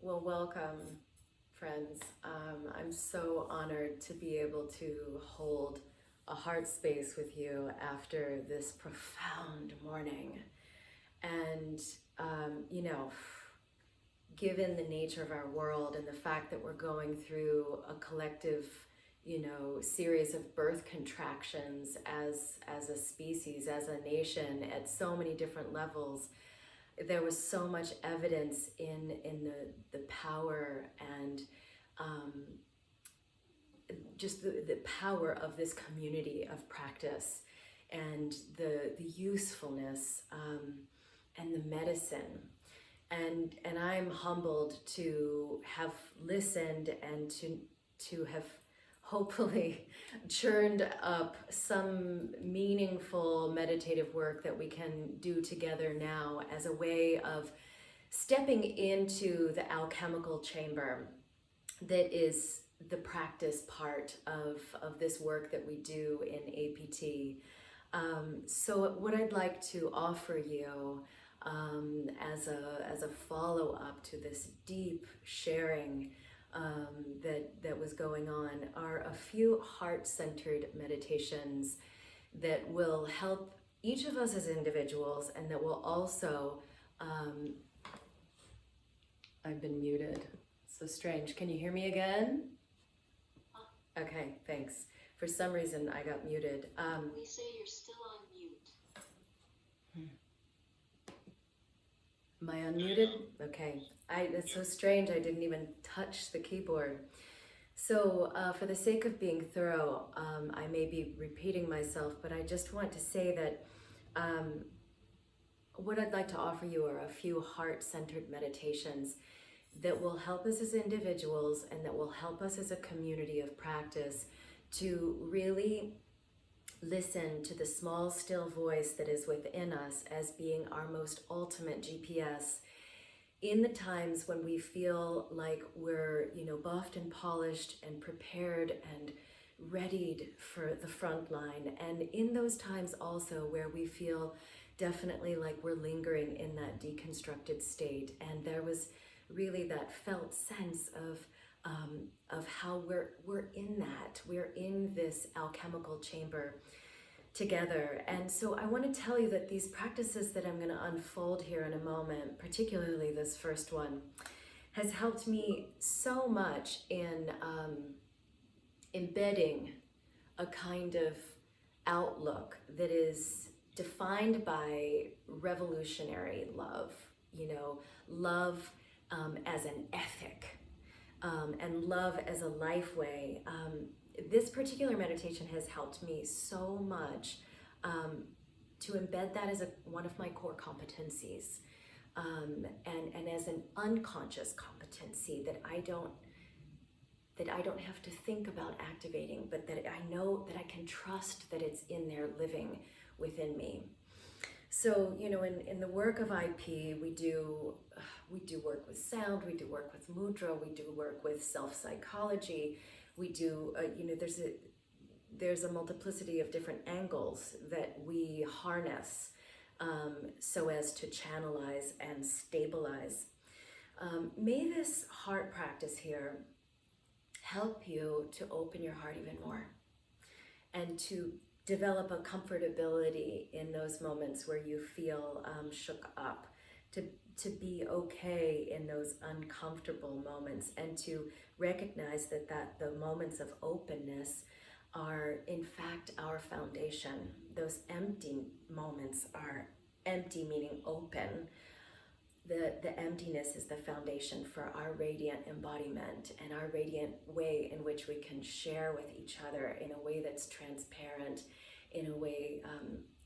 Well, welcome, friends. I'm so honored to be able to hold a heart space with you after this profound morning. And, you know, given the nature of our world and the fact that we're going through a collective, series of birth contractions as a species, as a nation, at so many different levels, there was so much evidence in the power and just the power of this community of practice and the usefulness and the medicine. And I'm humbled to have listened and to have hopefully churned up some meaningful meditative work that we can do together now as a way of stepping into the alchemical chamber that is the practice part of this work that we do in APT. So what I'd like to offer you as a follow-up to this deep sharing that was going on are a few heart-centered meditations that will help each of us as individuals, and that will also I've been muted. So strange. Can you hear me again? Okay, thanks. For some reason I got muted. We say you're still on mute. Am I unmuted? Okay. It's so strange, I didn't even touch the keyboard. So for the sake of being thorough, I may be repeating myself, but I just want to say that what I'd like to offer you are a few heart-centered meditations that will help us as individuals and that will help us as a community of practice to really listen to the small, still voice that is within us as being our most ultimate GPS in the times when we feel like we're, buffed and polished and prepared and readied for the front line. And in those times also where we feel definitely like we're lingering in that deconstructed state. And there was really that felt sense of how we're in that. We're in this alchemical chamber together. And so I want to tell you that these practices that I'm going to unfold here in a moment, particularly this first one, has helped me so much in embedding a kind of outlook that is defined by revolutionary love, love as an ethic, and love as a life way. This particular meditation has helped me so much to embed that as one of my core competencies, and as an unconscious competency that I don't have to think about activating, but that I know that I can trust that it's in there living within me. So, in the work of IP, we do work with sound, we do work with mudra, we do work with self-psychology, we do, there's a multiplicity of different angles that we harness so as to channelize and stabilize. May this heart practice here help you to open your heart even more and to develop a comfortability in those moments where you feel shook up, to be okay in those uncomfortable moments, and to recognize that the moments of openness are in fact our foundation. Those empty moments are empty, meaning open. The emptiness is the foundation for our radiant embodiment and our radiant way in which we can share with each other in a way that's transparent, in a way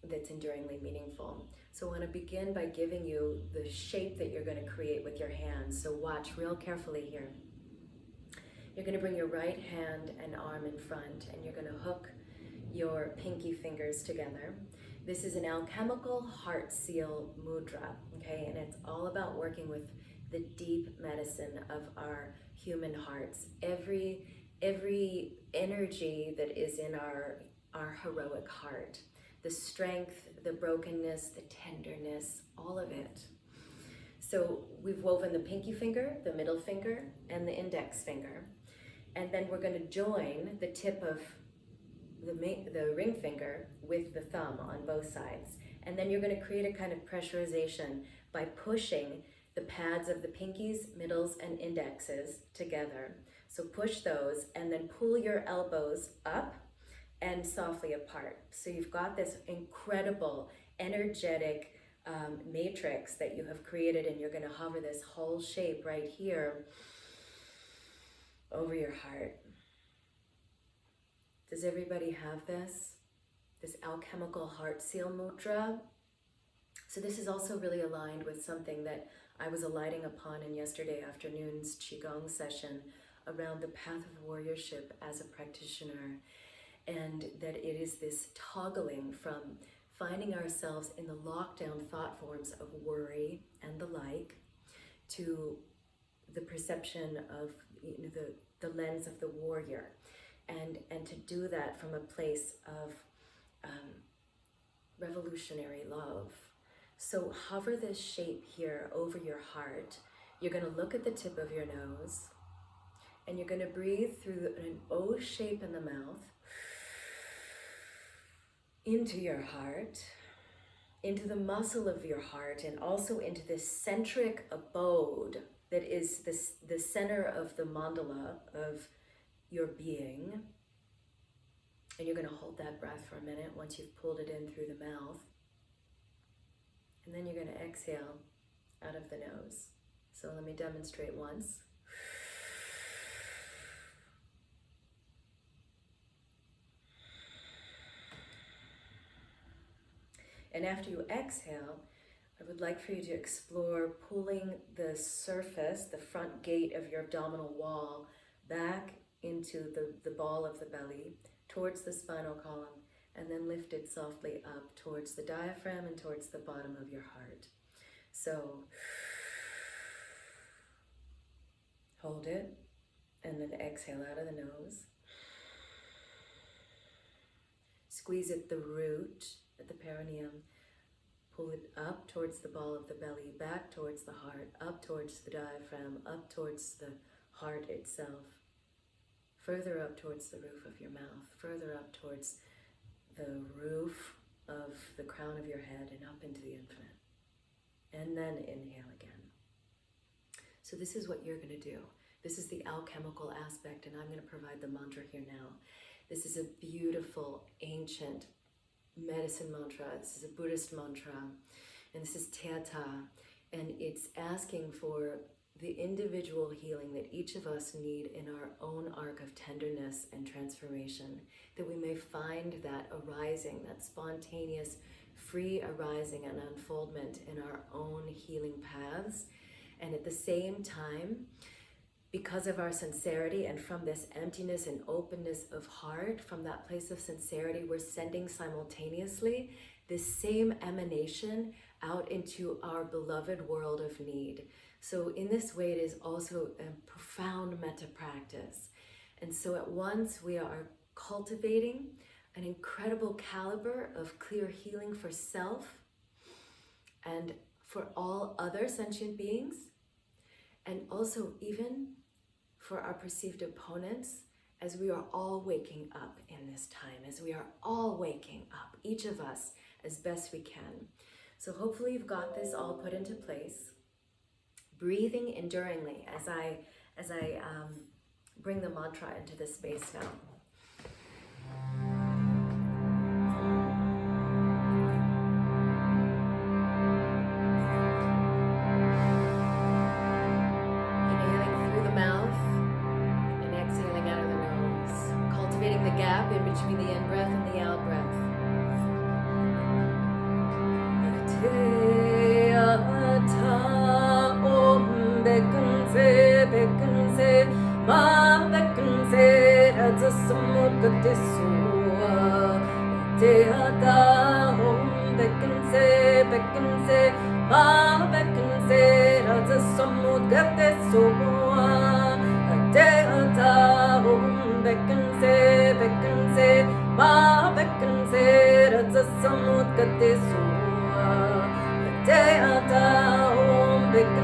that's enduringly meaningful. So I want to begin by giving you the shape that you're going to create with your hands. So watch real carefully here. You're going to bring your right hand and arm in front, and you're going to hook your pinky fingers together. This is an alchemical heart seal mudra, okay? And it's all about working with the deep medicine of our human hearts. Every energy that is in our heroic heart, the strength, the brokenness, the tenderness, all of it. So we've woven the pinky finger, the middle finger, and the index finger. And then we're going to join the tip of the ring finger with the thumb on both sides. And then you're going to create a kind of pressurization by pushing the pads of the pinkies, middles, and indexes together. So push those and then pull your elbows up and softly apart. So you've got this incredible, energetic matrix that you have created, and you're going to hover this whole shape right here over your heart. Does everybody have this? This alchemical heart seal mudra? So this is also really aligned with something that I was alighting upon in yesterday afternoon's Qigong session around the path of warriorship as a practitioner, and that it is this toggling from finding ourselves in the lockdown thought forms of worry and the like to the perception of the lens of the warrior, and to do that from a place of revolutionary love. So hover this shape here over your heart. You're going to look at the tip of your nose, and you're going to breathe through an O shape in the mouth into your heart, into the muscle of your heart, and also into this centric abode that is the center of the mandala of your being. And you're going to hold that breath for a minute once you've pulled it in through the mouth. And then you're going to exhale out of the nose. So let me demonstrate once. And after you exhale, I would like for you to explore pulling the surface, the front gate of your abdominal wall, back into the ball of the belly, towards the spinal column, and then lift it softly up towards the diaphragm and towards the bottom of your heart. So hold it, and then exhale out of the nose. Squeeze at the root, at the perineum. Pull it up towards the ball of the belly, back towards the heart, up towards the diaphragm, up towards the heart itself. Further up towards the roof of your mouth, further up towards the roof of the crown of your head and up into the infinite. And then inhale again. So this is what you're going to do. This is the alchemical aspect, and I'm going to provide the mantra here now. This is a beautiful, ancient medicine mantra. This is a Buddhist mantra, and this is Theta, and it's asking for the individual healing that each of us need in our own arc of tenderness and transformation, that we may find that arising, that spontaneous, free arising and unfoldment in our own healing paths. And at the same time, because of our sincerity and from this emptiness and openness of heart, from that place of sincerity, we're sending simultaneously this same emanation out into our beloved world of need. So in this way, it is also a profound metta practice. And so at once we are cultivating an incredible caliber of clear healing for self and for all other sentient beings, and also even for our perceived opponents, as we are all waking up in this time, as we are all waking up, each of us as best we can. So hopefully you've got this all put into place. Breathing enduringly as I bring the mantra into this space now. Inhaling through the mouth and exhaling out of the nose, cultivating the gap in between the in-breath and the out-breath. Bekunse ma bekunse raja samukate suwa te ata om bekunse ma bekunse raja samukate suwa te ata om bekunse ma bekunse raja samukate suwa te ata om bekunse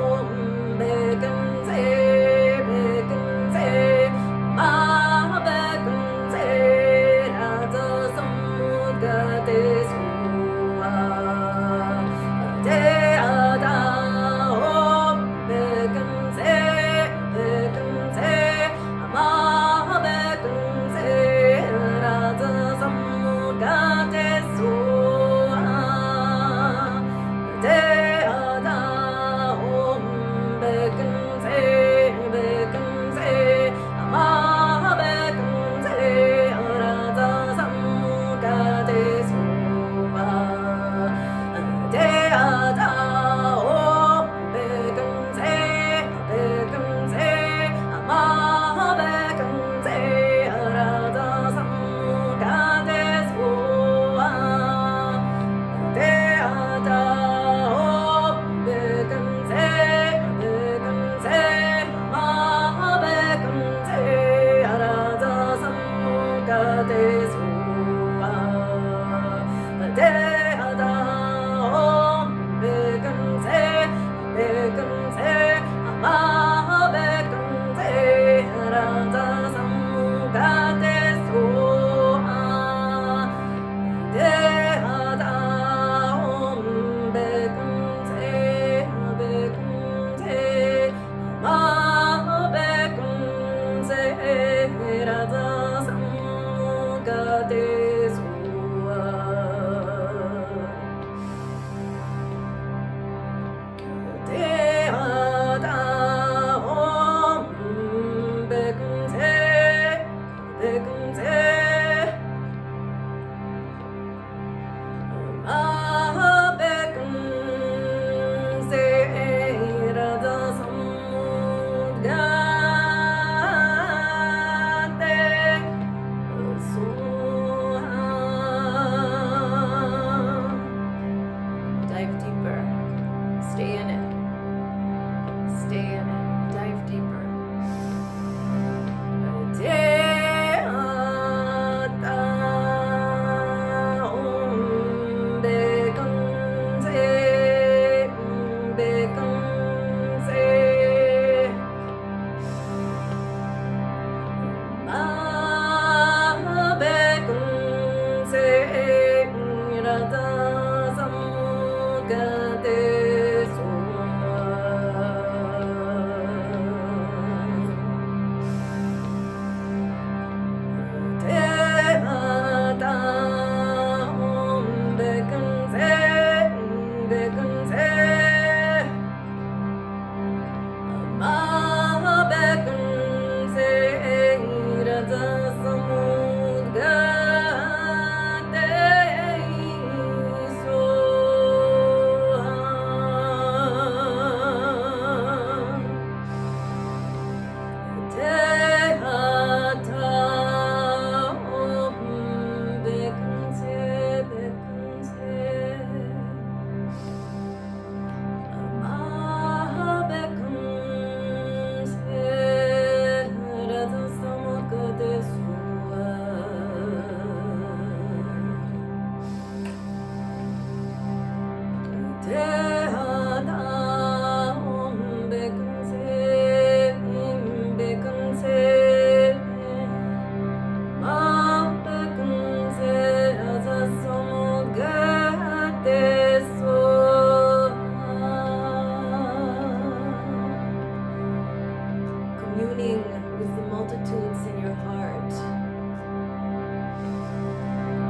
communing with the multitudes in your heart,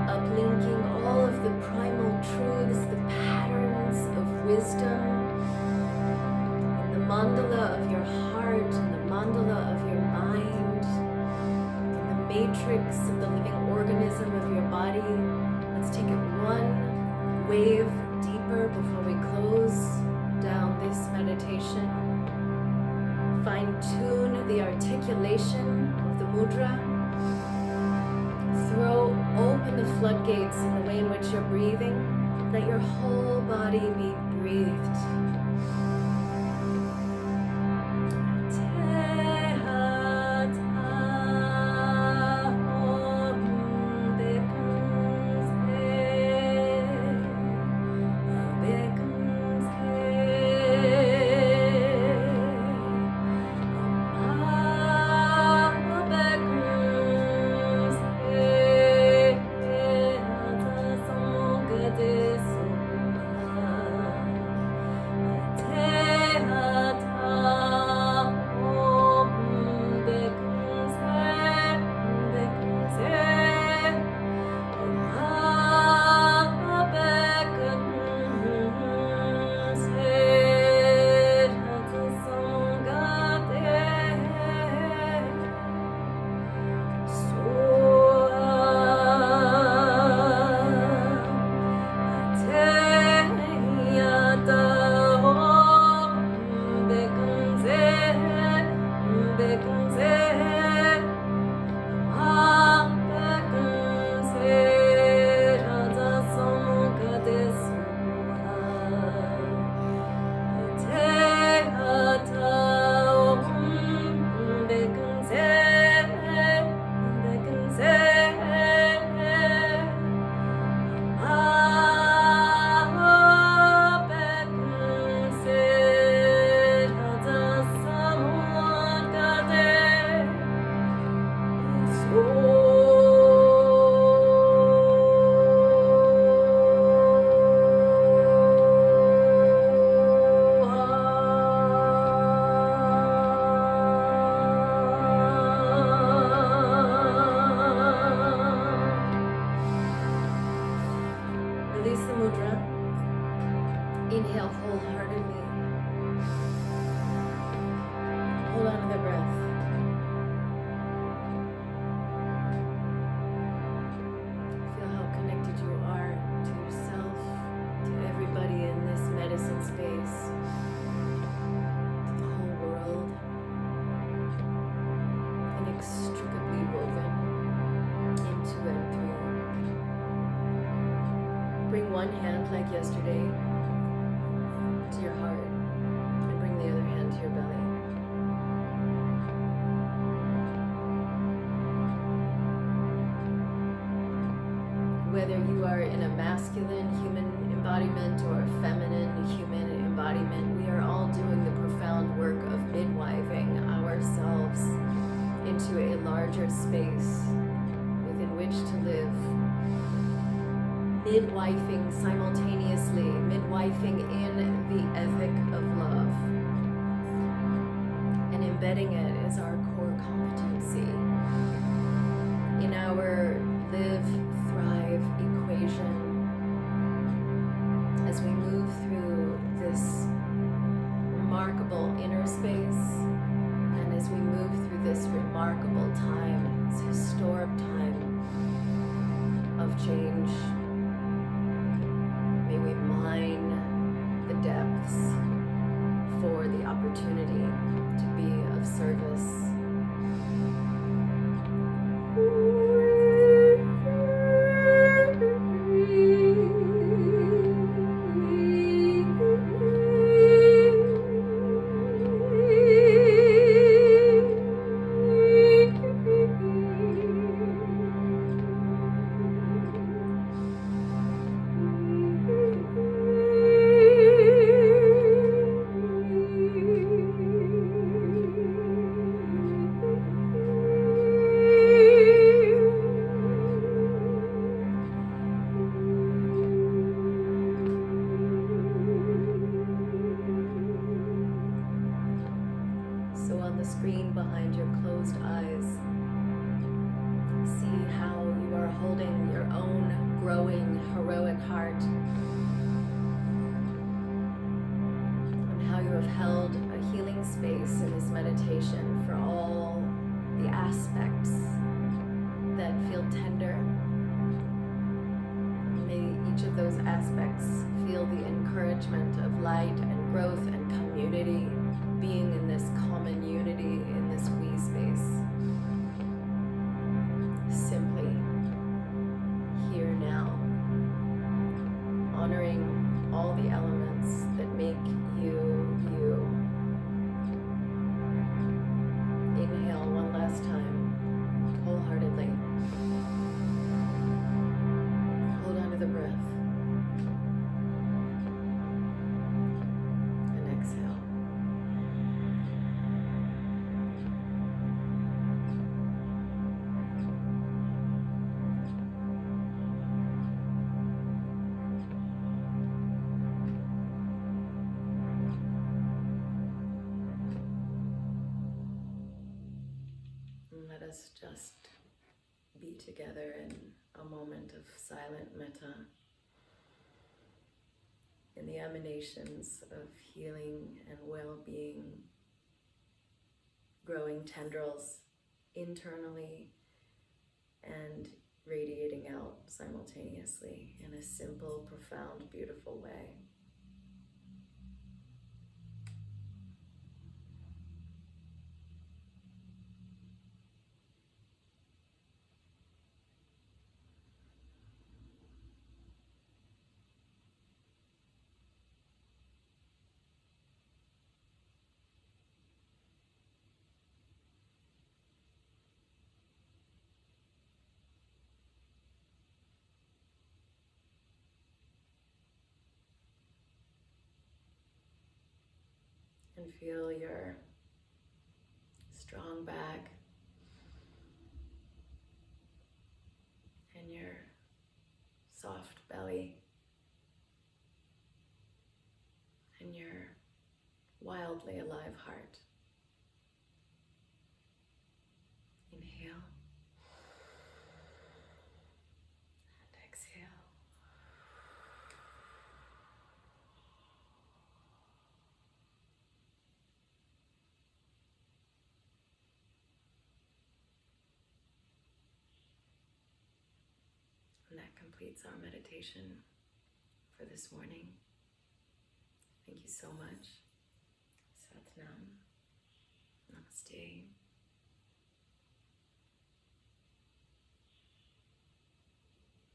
uplinking all of the primal truths, the patterns of wisdom in the mandala of your heart, in the mandala of your mind, in the matrix of the living organism of your body. Let's take it one wave deeper before we close down this meditation. Fine-tune the articulation of the mudra. Throw open the floodgates in the way in which you're breathing. Let your whole body be breathed. Release the mudra. Inhale wholeheartedly. Hold on to the breath. Feel how connected you are to yourself, to everybody in this medicine space, to the whole world. Inextricably woven into and through. Bring one hand like yesterday to your heart and bring the other hand to your belly. Whether you are in a masculine human embodiment or a feminine human embodiment, we are all doing the profound work of midwiving ourselves into a larger space within which to live. Midwifing simultaneously, midwifing in the ethic of love, and embedding it as our core competency in our live, thrive equation as we move through this remarkable inner space and as we move through this remarkable time, this historic time of change. May we mine the depths for the opportunity to be of service. screen behind your closed eyes. See how you are holding your own growing, heroic heart, and how you have held a healing space in this meditation for all the aspects that feel tender. May each of those aspects feel the encouragement of light and growth and community, being in this common unity in this we space. Simply here now, honoring all the elements that make you, you. Inhale one last time, wholeheartedly. Hold on to the breath. And exhale. And let us just be together in a moment of silent metta, in the emanations of healing and well-being, growing tendrils internally and radiating out simultaneously in a simple, profound, beautiful way. And feel your strong back and your soft belly and your wildly alive heart. Inhale and exhale. And that completes our meditation for this morning. Thank you so much. Sat Nam. Namaste.